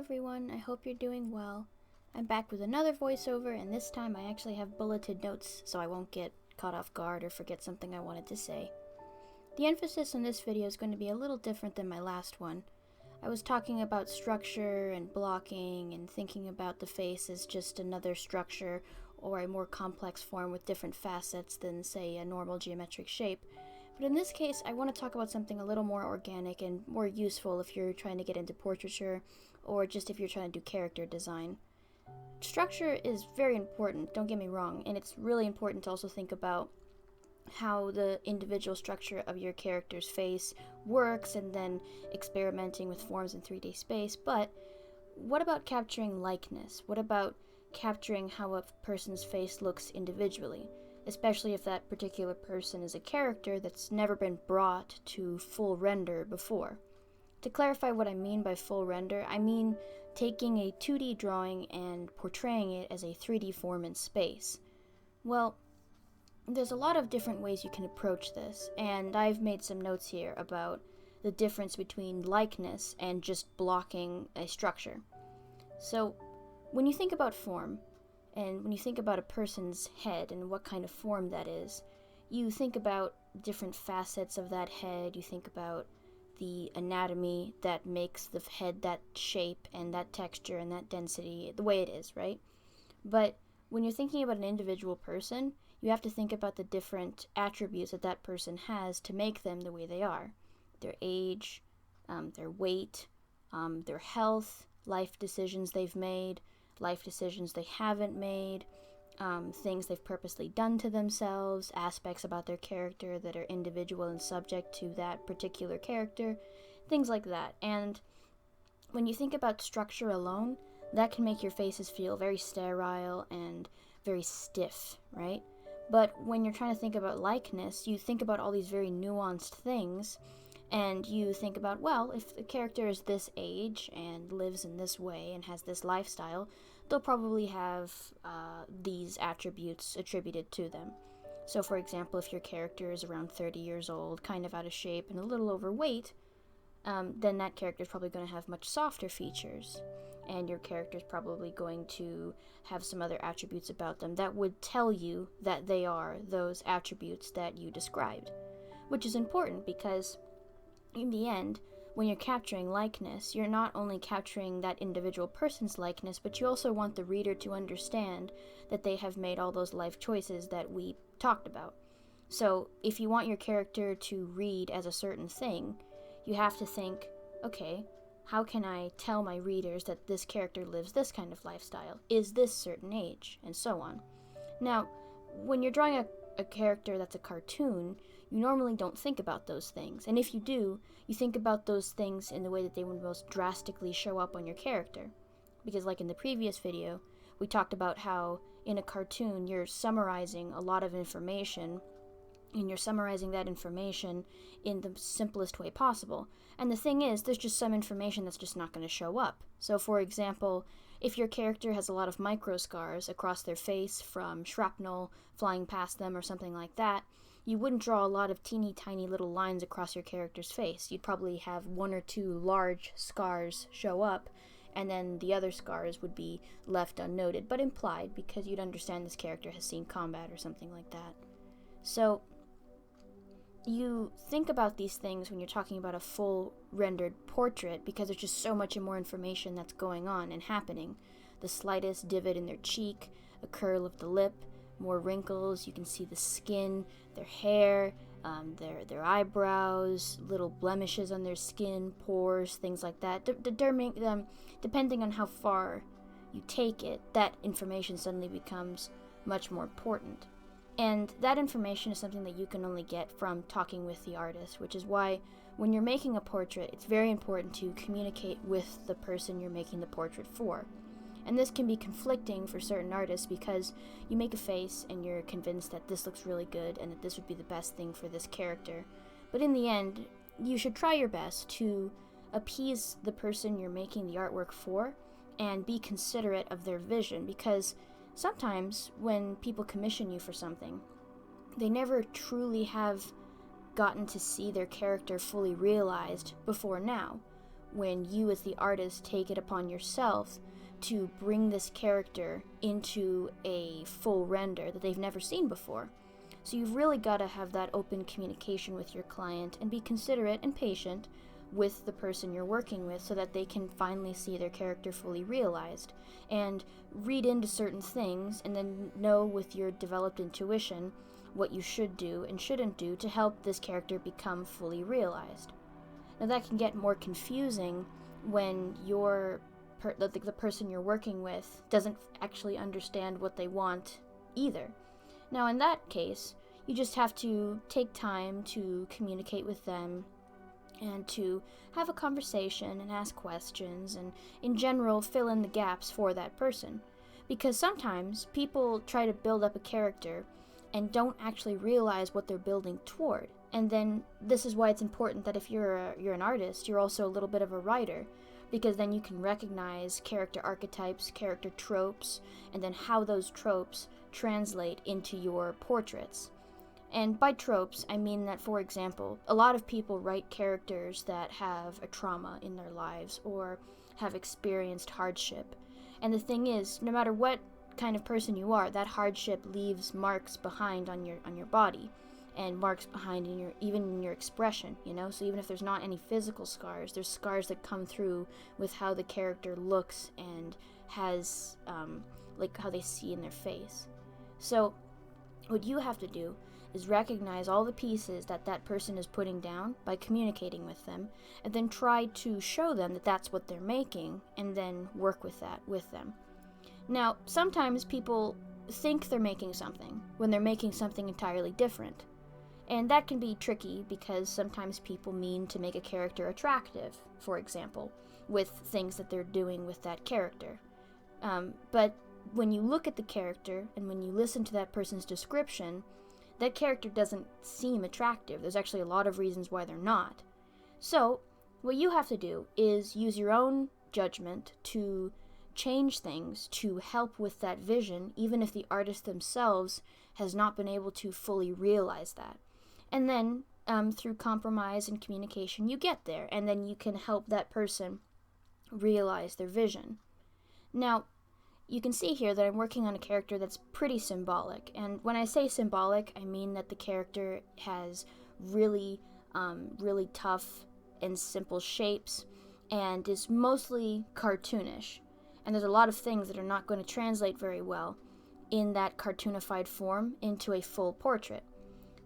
everyone, I hope you're doing well. I'm back with another voiceover, and this time I actually have bulleted notes so I won't get caught off guard or forget something I wanted to say. The emphasis on this video is going to be a little different than my last one. I was talking about structure and blocking and thinking about the face as just another structure or a more complex form with different facets than, say, a normal geometric shape. But in this case, I want to talk about something a little more organic and more useful if you're trying to get into portraiture or just if you're trying to do character design. Structure is very important, don't get me wrong, and it's really important to also think about how the individual structure of your character's face works and then experimenting with forms in 3D space. But what about capturing likeness? What about capturing how a person's face looks individually? Especially if that particular person is a character that's never been brought to full render before. To clarify what I mean by full render, I mean taking a 2D drawing and portraying it as a 3D form in space. Well, there's a lot of different ways you can approach this, and I've made some notes here about the difference between likeness and just blocking a structure. So, when you think about form, and when you think about a person's head and what kind of form that is, you think about different facets of that head, you think about the anatomy that makes the head that shape and that texture and that density the way it is, right? But when you're thinking about an individual person, you have to think about the different attributes that that person has to make them the way they are. Their age, their weight, their health, life decisions they've made, life decisions they haven't made, things they've purposely done to themselves, aspects about their character that are individual and subject to that particular character, things like that. And when you think about structure alone, that can make your faces feel very sterile and very stiff, right? But when you're trying to think about likeness, you think about all these very nuanced things, and you think about, well, if the character is this age and lives in this way and has this lifestyle, they'll probably have these attributes attributed to them. So for example, if your character is around 30 years old, kind of out of shape and a little overweight, then that character is probably going to have much softer features. And your character is probably going to have some other attributes about them that would tell you that they are those attributes that you described. Which is important because in the end, when you're capturing likeness, you're not only capturing that individual person's likeness, but you also want the reader to understand that they have made all those life choices that we talked about. So if you want your character to read as a certain thing, you have to think, okay, how can I tell my readers that this character lives this kind of lifestyle? Is this certain age? And so on. Now, when you're drawing a character that's a cartoon, you normally don't think about those things. And if you do, you think about those things in the way that they would most drastically show up on your character. Because like in the previous video, we talked about how in a cartoon you're summarizing a lot of information, and you're summarizing that information in the simplest way possible. And the thing is, there's just some information that's just not going to show up. So for example, if your character has a lot of micro scars across their face from shrapnel flying past them or something like that, you wouldn't draw a lot of teeny tiny little lines across your character's face. You'd probably have one or two large scars show up, and then the other scars would be left unnoted, but implied because you'd understand this character has seen combat or something like that. So you think about these things when you're talking about a full rendered portrait because there's just so much more information that's going on and happening. The slightest divot in their cheek, a curl of the lip, more wrinkles, you can see the skin, their hair, their eyebrows, little blemishes on their skin, pores, things like that. Depending on how far you take it, that information suddenly becomes much more important. And that information is something that you can only get from talking with the artist, which is why when you're making a portrait, it's very important to communicate with the person you're making the portrait for. And this can be conflicting for certain artists because you make a face and you're convinced that this looks really good and that this would be the best thing for this character. But in the end, you should try your best to appease the person you're making the artwork for and be considerate of their vision, because sometimes when people commission you for something, they never truly have gotten to see their character fully realized before now. when you as the artist take it upon yourself to bring this character into a full render that they've never seen before. So you've really got to have that open communication with your client and be considerate and patient with the person you're working with so that they can finally see their character fully realized and read into certain things and then know with your developed intuition what you should do and shouldn't do to help this character become fully realized. Now that can get more confusing when the person you're working with doesn't actually understand what they want either. Now in that case, you just have to take time to communicate with them and to have a conversation and ask questions and in general fill in the gaps for that person. Because sometimes people try to build up a character and don't actually realize what they're building toward. And then this is why it's important that if you're an artist, you're also a little bit of a writer, because then you can recognize character archetypes, character tropes, and then how those tropes translate into your portraits. And by tropes, I mean that, for example, a lot of people write characters that have a trauma in their lives or have experienced hardship. And the thing is, no matter what kind of person you are, that hardship leaves marks behind on your body and marks behind even in your expression, you know? So even if there's not any physical scars, there's scars that come through with how the character looks and has, like how they see in their face. So what you have to do is recognize all the pieces that that person is putting down by communicating with them, and then try to show them that that's what they're making, and then work with that with them. Now, sometimes people think they're making something when they're making something entirely different. And that can be tricky because sometimes people mean to make a character attractive, for example, with things that they're doing with that character. But when you look at the character and when you listen to that person's description, that character doesn't seem attractive. There's actually a lot of reasons why they're not. So, what you have to do is use your own judgment to change things to help with that vision, even if the artist themselves has not been able to fully realize that. And then, through compromise and communication, you get there, and then you can help that person realize their vision. Now, you can see here that I'm working on a character that's pretty symbolic, and when I say symbolic, I mean that the character has really tough and simple shapes, and is mostly cartoonish. And there's a lot of things that are not going to translate very well in that cartoonified form into a full portrait.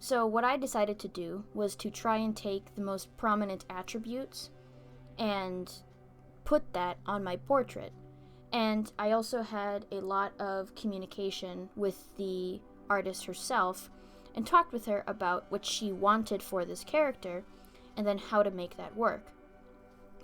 So what I decided to do was to try and take the most prominent attributes and put that on my portrait. And I also had a lot of communication with the artist herself and talked with her about what she wanted for this character and then how to make that work.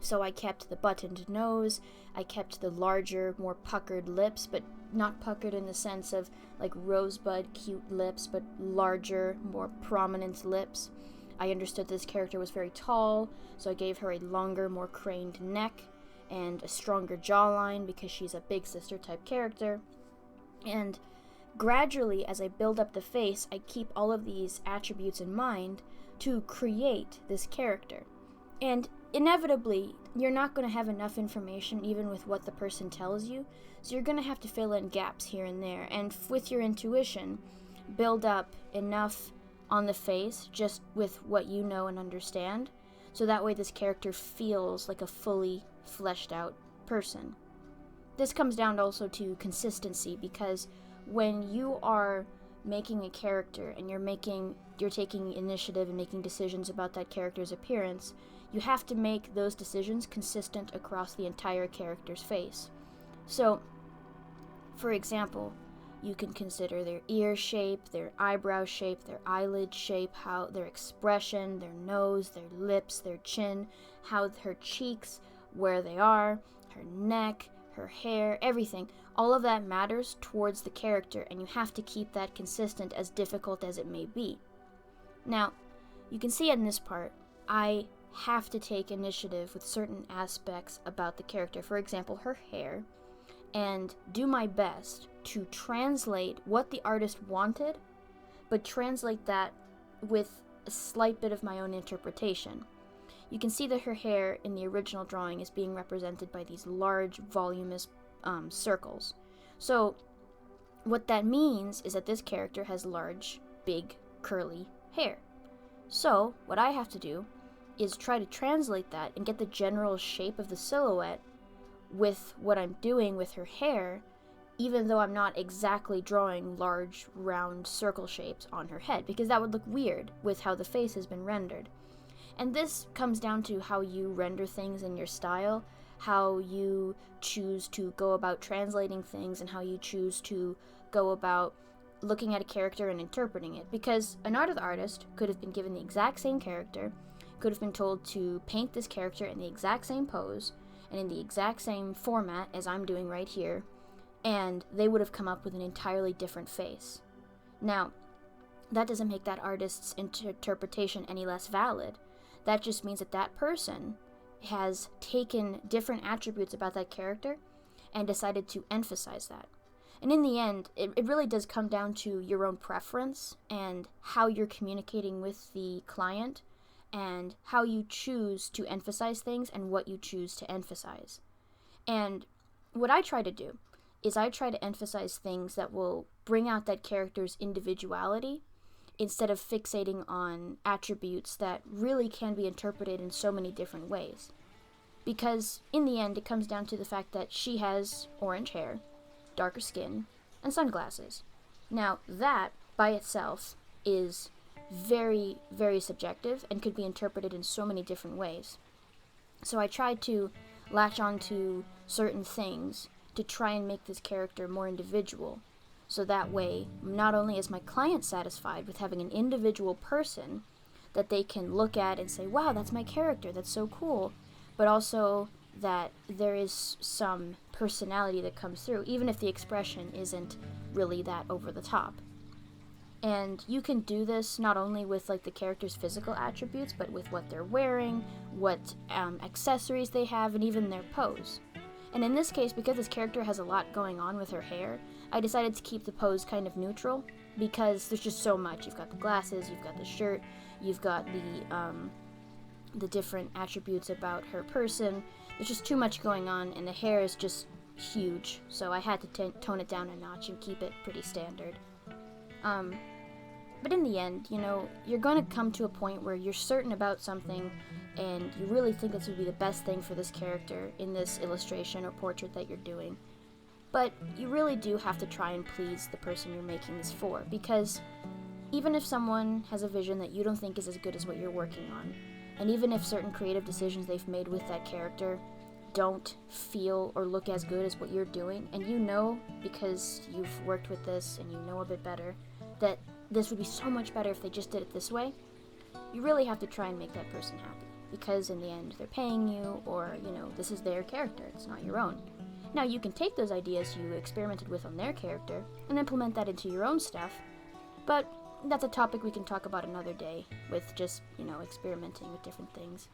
So I kept the buttoned nose, I kept the larger, more puckered lips, but not puckered in the sense of like rosebud cute lips, but larger, more prominent lips. I understood this character was very tall, so I gave her a longer, more craned neck and a stronger jawline because she's a big sister type character. And gradually, as I build up the face, I keep all of these attributes in mind to create this character. And inevitably, you're not going to have enough information even with what the person tells you, so you're going to have to fill in gaps here and there, and with your intuition, build up enough on the face just with what you know and understand, so that way this character feels like a fully fleshed out person. This comes down also to consistency, because when you are making a character and you're taking initiative and making decisions about that character's appearance, you have to make those decisions consistent across the entire character's face. So, for example, you can consider their ear shape, their eyebrow shape, their eyelid shape, how their expression, their nose, their lips, their chin, how her cheeks, where they are, her neck, her hair, everything. All of that matters towards the character, and you have to keep that consistent, as difficult as it may be. Now, you can see in this part, I have to take initiative with certain aspects about the character, for example, her hair, and do my best to translate what the artist wanted, but translate that with a slight bit of my own interpretation. you can see that her hair in the original drawing is being represented by these large, voluminous circles. So what that means is that this character has large, big, curly hair. So what I have to do is try to translate that and get the general shape of the silhouette with what I'm doing with her hair, even though I'm not exactly drawing large, round circle shapes on her head, because that would look weird with how the face has been rendered. And this comes down to how you render things in your style, how you choose to go about translating things, and how you choose to go about looking at a character and interpreting it. Because an artist could have been given the exact same character, could have been told to paint this character in the exact same pose, and in the exact same format as I'm doing right here, and they would have come up with an entirely different face. Now, that doesn't make that artist's interpretation any less valid. That just means that that person has taken different attributes about that character and decided to emphasize that. And in the end, it really does come down to your own preference and how you're communicating with the client and how you choose to emphasize things and what you choose to emphasize. And what I try to do is I try to emphasize things that will bring out that character's individuality instead of fixating on attributes that really can be interpreted in so many different ways. Because in the end, it comes down to the fact that she has orange hair, darker skin, and sunglasses. Now, that by itself is very, very subjective and could be interpreted in so many different ways. So I tried to latch onto certain things to try and make this character more individual. So that way, not only is my client satisfied with having an individual person that they can look at and say, wow, that's my character, that's so cool, but also that there is some personality that comes through, even if the expression isn't really that over the top. And you can do this not only with like the character's physical attributes, but with what they're wearing, what accessories they have, and even their pose. And in this case, because this character has a lot going on with her hair, I decided to keep the pose kind of neutral, because there's just so much. You've got the glasses, you've got the shirt, you've got the different attributes about her person. There's just too much going on, and the hair is just huge, so I had to tone it down a notch and keep it pretty standard. But in the end, you know, you're going to come to a point where you're certain about something and you really think this would be the best thing for this character in this illustration or portrait that you're doing. But you really do have to try and please the person you're making this for, because even if someone has a vision that you don't think is as good as what you're working on, and even if certain creative decisions they've made with that character don't feel or look as good as what you're doing, and you know, because you've worked with this and you know a bit better, that this would be so much better if they just did it this way, you really have to try and make that person happy, because in the end they're paying you, or, you know, this is their character, it's not your own. Now you can take those ideas you experimented with on their character and implement that into your own stuff, but that's a topic we can talk about another day with just, you know, experimenting with different things.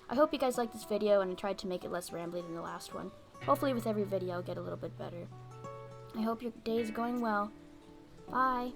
I hope you guys liked this video and I tried to make it less rambly than the last one. Hopefully with every video I'll get a little bit better. I hope your day is going well. Bye!